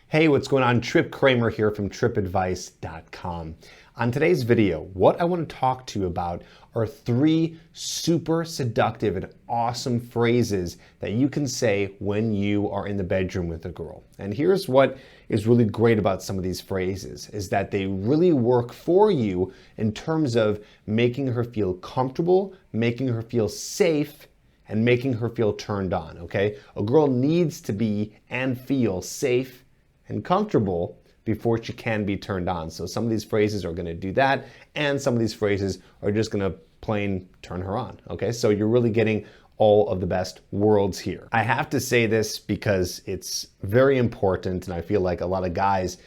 Hey, what's going on? Trip Kramer here from tripadvice.com. On today's video, what I want to talk to you about are 3 super seductive and awesome phrases that you can say when you are in the bedroom with a girl. And here's what is really great about some of these phrases, is that they really work for you in terms of making her feel comfortable, making her feel safe, and making her feel turned on, okay? A girl needs to be and feel safe and comfortable before she can be turned on. So some of these phrases are gonna do that, and some of these phrases are just gonna plain turn her on, okay? So you're really getting all of the best worlds here. I have to say this because it's very important, and I feel like a lot of guys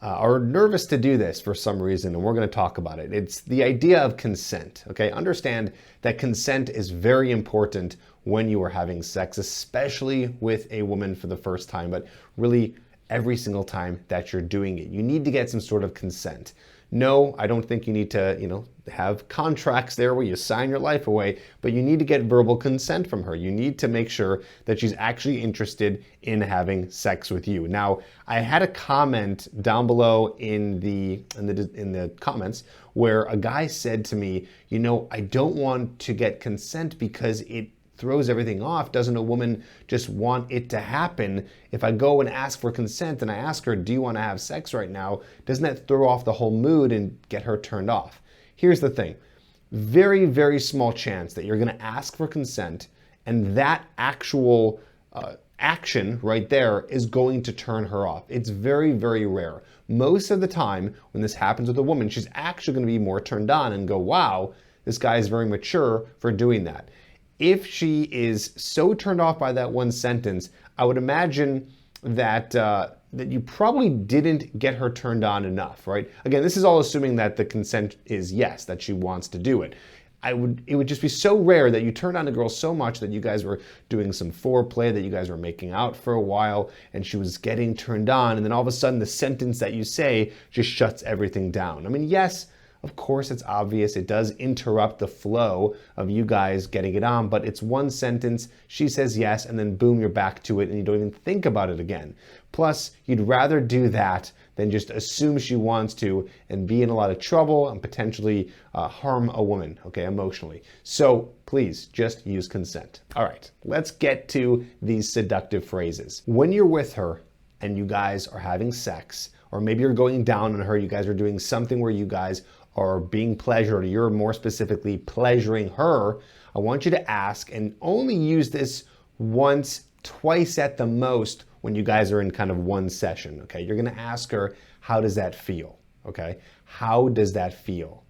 are nervous to do this for some reason, and we're gonna talk about it. It's the idea of consent, okay? Understand that consent is very important when you are having sex, especially with a woman for the first time, but really every single time that you're doing it. You need to get some sort of consent. No, I don't think you need to, have contracts there where you sign your life away, but you need to get verbal consent from her. You need to make sure that she's actually interested in having sex with you. Now, I had a comment down below in the comments where a guy said to me, I don't want to get consent because it throws everything off. Doesn't a woman just want it to happen? If I go and ask for consent and I ask her, do you want to have sex right now? Doesn't that throw off the whole mood and get her turned off? Here's the thing. Very, very small chance that you're going to ask for consent and that actual action right there is going to turn her off. It's very, very rare. Most of the time when this happens with a woman, she's actually going to be more turned on and go, wow, this guy is very mature for doing that. If she is so turned off by that one sentence, I would imagine that that you probably didn't get her turned on enough, right? Again, this is all assuming that the consent is yes, that she wants to do it. It would just be so rare that you turned on a girl so much that you guys were doing some foreplay, that you guys were making out for a while, and she was getting turned on, and then all of a sudden the sentence that you say just shuts everything down. I mean, yes, of course, it's obvious. It does interrupt the flow of you guys getting it on, but it's one sentence, she says yes, and then boom, you're back to it, and you don't even think about it again. Plus, you'd rather do that than just assume she wants to and be in a lot of trouble and potentially harm a woman, okay, emotionally. So please, just use consent. All right, let's get to these seductive phrases. When you're with her and you guys are having sex, or maybe you're going down on her, you guys are doing something where you guys are being pleasured, or you're more specifically pleasuring her, I want you to ask, and only use this once, twice at the most when you guys are in kind of one session, okay? You're gonna ask her, how does that feel, okay? How does that feel?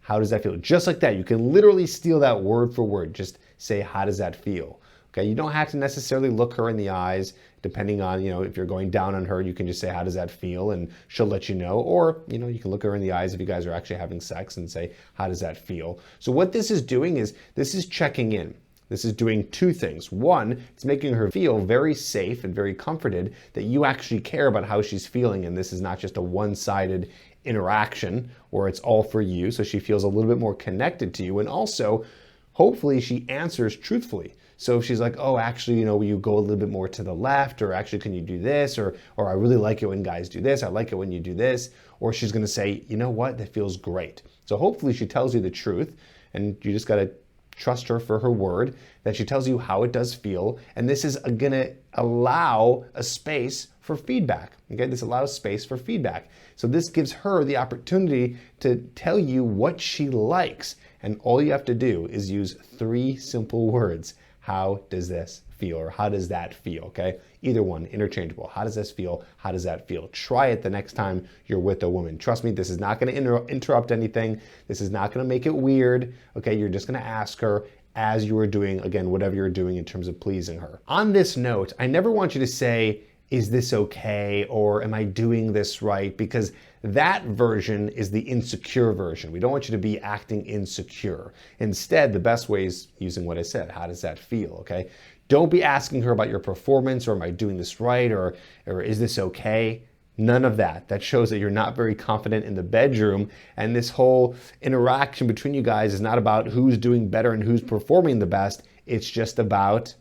How does that feel? Just like that, you can literally steal that word for word. Just say, how does that feel? Okay, you don't have to necessarily look her in the eyes. Depending on, if you're going down on her, you can just say, how does that feel? And she'll let you know. Or, you can look her in the eyes if you guys are actually having sex and say, how does that feel? So what this is doing is, this is checking in. This is doing 2 things. One, it's making her feel very safe and very comforted that you actually care about how she's feeling, and this is not just a one-sided interaction where it's all for you, so she feels a little bit more connected to you. And also, hopefully she answers truthfully. So if she's like, oh, actually, will you go a little bit more to the left? Or actually, can you do this? Or I really like it when guys do this. I like it when you do this. Or she's gonna say, you know what, that feels great. So hopefully she tells you the truth, and you just gotta trust her for her word, that she tells you how it does feel. And this is gonna allow a space for feedback, okay? This allows space for feedback. So this gives her the opportunity to tell you what she likes. And all you have to do is use 3 simple words. How does this feel? Or how does that feel, okay? Either one, interchangeable. How does this feel? How does that feel? Try it the next time you're with a woman. Trust me, this is not gonna interrupt anything. This is not gonna make it weird, okay? You're just gonna ask her as you are doing, again, whatever you're doing in terms of pleasing her. On this note, I never want you to say, is this okay? Or am I doing this right? Because that version is the insecure version. We don't want you to be acting insecure. Instead, the best way is using what I said. How does that feel, okay? Don't be asking her about your performance, or am I doing this right? Or is this okay? None of that. That shows that you're not very confident in the bedroom, and this whole interaction between you guys is not about who's doing better and who's performing the best. It's just about,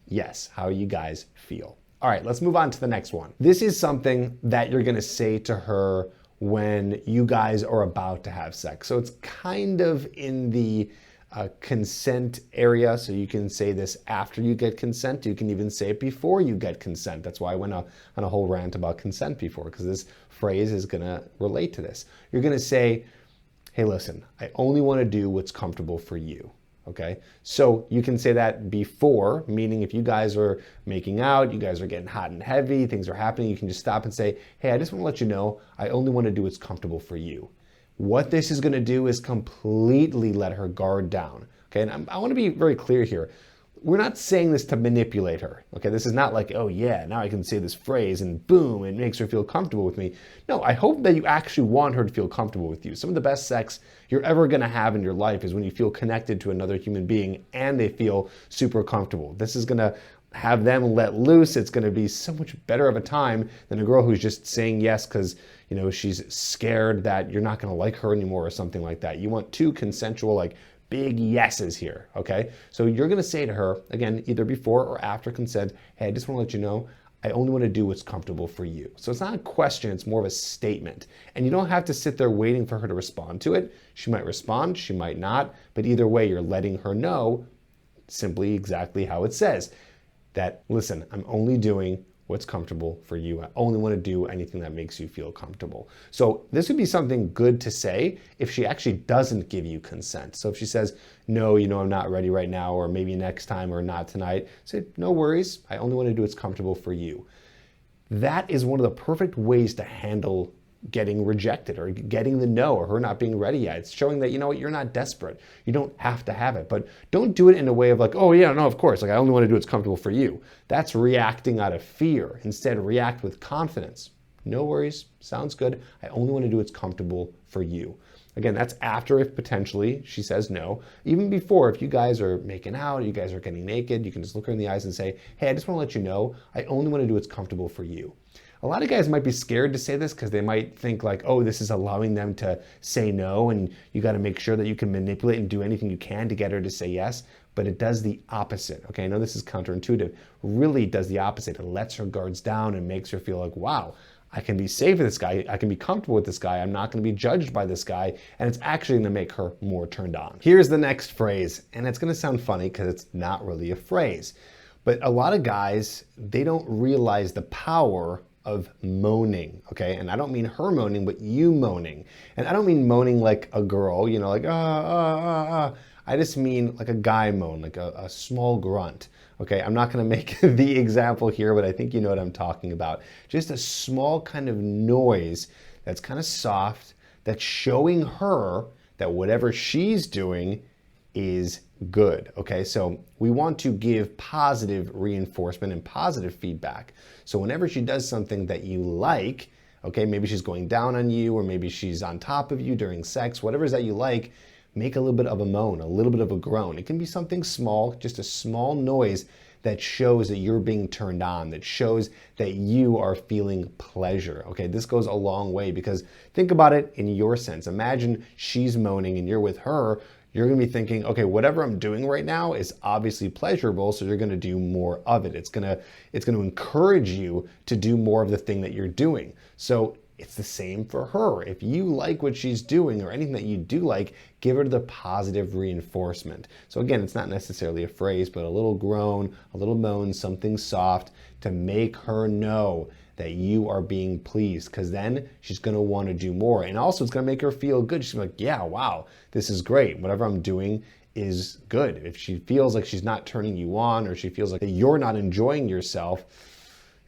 yes, how you guys feel. All right, let's move on to the next one. This is something that you're gonna say to her when you guys are about to have sex. So it's kind of in the consent area. So you can say this after you get consent. You can even say it before you get consent. That's why I went on a whole rant about consent before, because this phrase is gonna relate to this. You're gonna say, hey, listen, I only wanna do what's comfortable for you. Okay, so you can say that before, meaning if you guys are making out, you guys are getting hot and heavy, things are happening, you can just stop and say, hey, I just want to let you know, I only want to do what's comfortable for you. What this is going to do is completely let her guard down. Okay, and I want to be very clear here. We're not saying this to manipulate her. Okay, this is not like, oh yeah, now I can say this phrase and boom, it makes her feel comfortable with me. No, I hope that you actually want her to feel comfortable with you. Some of the best sex you're ever gonna have in your life is when you feel connected to another human being and they feel super comfortable. This is gonna have them let loose. It's gonna be so much better of a time than a girl who's just saying yes because she's scared that you're not gonna like her anymore or something like that. You want two consensual, like, big yeses here, okay? So you're gonna say to her, again, either before or after consent, hey, I just wanna let you know, I only wanna do what's comfortable for you. So it's not a question, it's more of a statement. And you don't have to sit there waiting for her to respond to it. She might respond, she might not, but either way, you're letting her know simply exactly how it says. That, listen, I'm only doing what's comfortable for you. I only want to do anything that makes you feel comfortable. So this would be something good to say if she actually doesn't give you consent. So if she says, no, I'm not ready right now, or maybe next time, or not tonight, say, no worries. I only want to do what's comfortable for you. That is one of the perfect ways to handle getting rejected or getting the no or her not being ready yet. It's showing that, you're not desperate. You don't have to have it, but don't do it in a way of like, oh yeah, no, of course. Like, I only want to do what's comfortable for you. That's reacting out of fear. Instead, react with confidence. No worries. Sounds good. I only want to do what's comfortable for you. Again, that's after if potentially she says no. Even before, if you guys are making out, you guys are getting naked, you can just look her in the eyes and say, hey, I just want to let you know, I only want to do what's comfortable for you. A lot of guys might be scared to say this because they might think like, oh, this is allowing them to say no, and you got to make sure that you can manipulate and do anything you can to get her to say yes, but it does the opposite. Okay, I know this is counterintuitive. Really does the opposite. It lets her guards down and makes her feel like, wow, I can be safe with this guy. I can be comfortable with this guy. I'm not going to be judged by this guy, and it's actually going to make her more turned on. Here's the next phrase, and it's going to sound funny because it's not really a phrase, but a lot of guys, they don't realize the power of moaning, okay? And I don't mean her moaning, but you moaning. And I don't mean moaning like a girl, like I just mean like a guy moan, like a small grunt, okay? I'm not gonna make the example here, but I think you know what I'm talking about. Just a small kind of noise that's kind of soft, that's showing her that whatever she's doing is good, okay? So we want to give positive reinforcement and positive feedback. So whenever she does something that you like, okay, maybe she's going down on you, or maybe she's on top of you during sex, whatever it is that you like, make a little bit of a moan, a little bit of a groan. It can be something small, just a small noise that shows that you're being turned on, that shows that you are feeling pleasure, okay? This goes a long way because think about it in your sense. Imagine she's moaning and you're with her. You're gonna be thinking, okay, whatever I'm doing right now is obviously pleasurable, so you're gonna do more of it. It's gonna encourage you to do more of the thing that you're doing. So it's the same for her. If you like what she's doing or anything that you do like, give her the positive reinforcement. So again, it's not necessarily a phrase, but a little groan, a little moan, something soft to make her know that you are being pleased, because then she's gonna wanna do more. And also it's gonna make her feel good. She's like, yeah, wow, this is great. Whatever I'm doing is good. If she feels like she's not turning you on, or she feels like you're not enjoying yourself,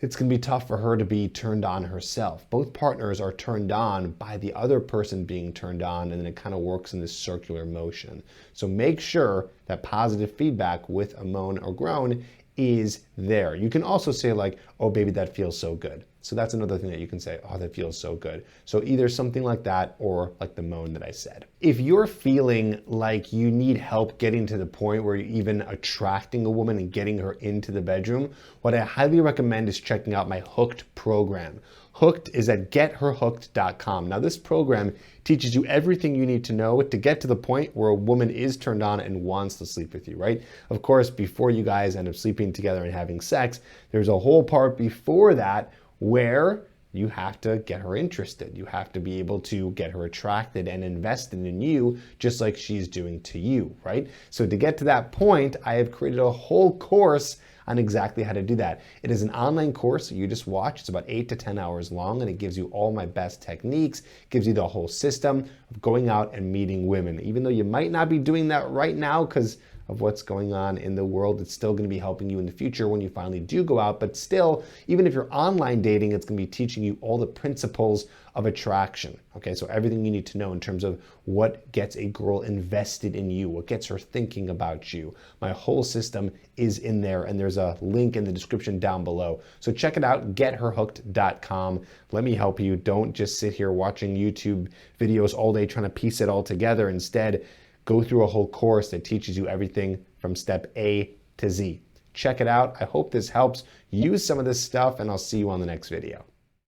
it's gonna be tough for her to be turned on herself. Both partners are turned on by the other person being turned on, and then it kind of works in this circular motion. So make sure that positive feedback with a moan or groan is there. You can also say like, oh baby, that feels so good. So that's another thing that you can say, oh, that feels so good. So either something like that or like the moan that I said. If you're feeling like you need help getting to the point where you're even attracting a woman and getting her into the bedroom, what I highly recommend is checking out my Hooked program. Hooked is at getherhooked.com. Now this program teaches you everything you need to know to get to the point where a woman is turned on and wants to sleep with you, right? Of course, before you guys end up sleeping together and having sex, there's a whole part before that where you have to get her interested. You have to be able to get her attracted and invested in you just like she's doing to you, right? So to get to that point, I have created a whole course on exactly how to do that. It is an online course that you just watch. It's about 8 to 10 hours long, and it gives you all my best techniques, gives you the whole system of going out and meeting women. Even though you might not be doing that right now because of what's going on in the world, it's still gonna be helping you in the future when you finally do go out. But still, even if you're online dating, it's gonna be teaching you all the principles of attraction. Okay, so everything you need to know in terms of what gets a girl invested in you, what gets her thinking about you. My whole system is in there, and there's a link in the description down below. So check it out, getherhooked.com. Let me help you. Don't just sit here watching YouTube videos all day trying to piece it all together. Instead, go through a whole course that teaches you everything from step A to Z. Check it out. I hope this helps. Use some of this stuff, and I'll see you on the next video.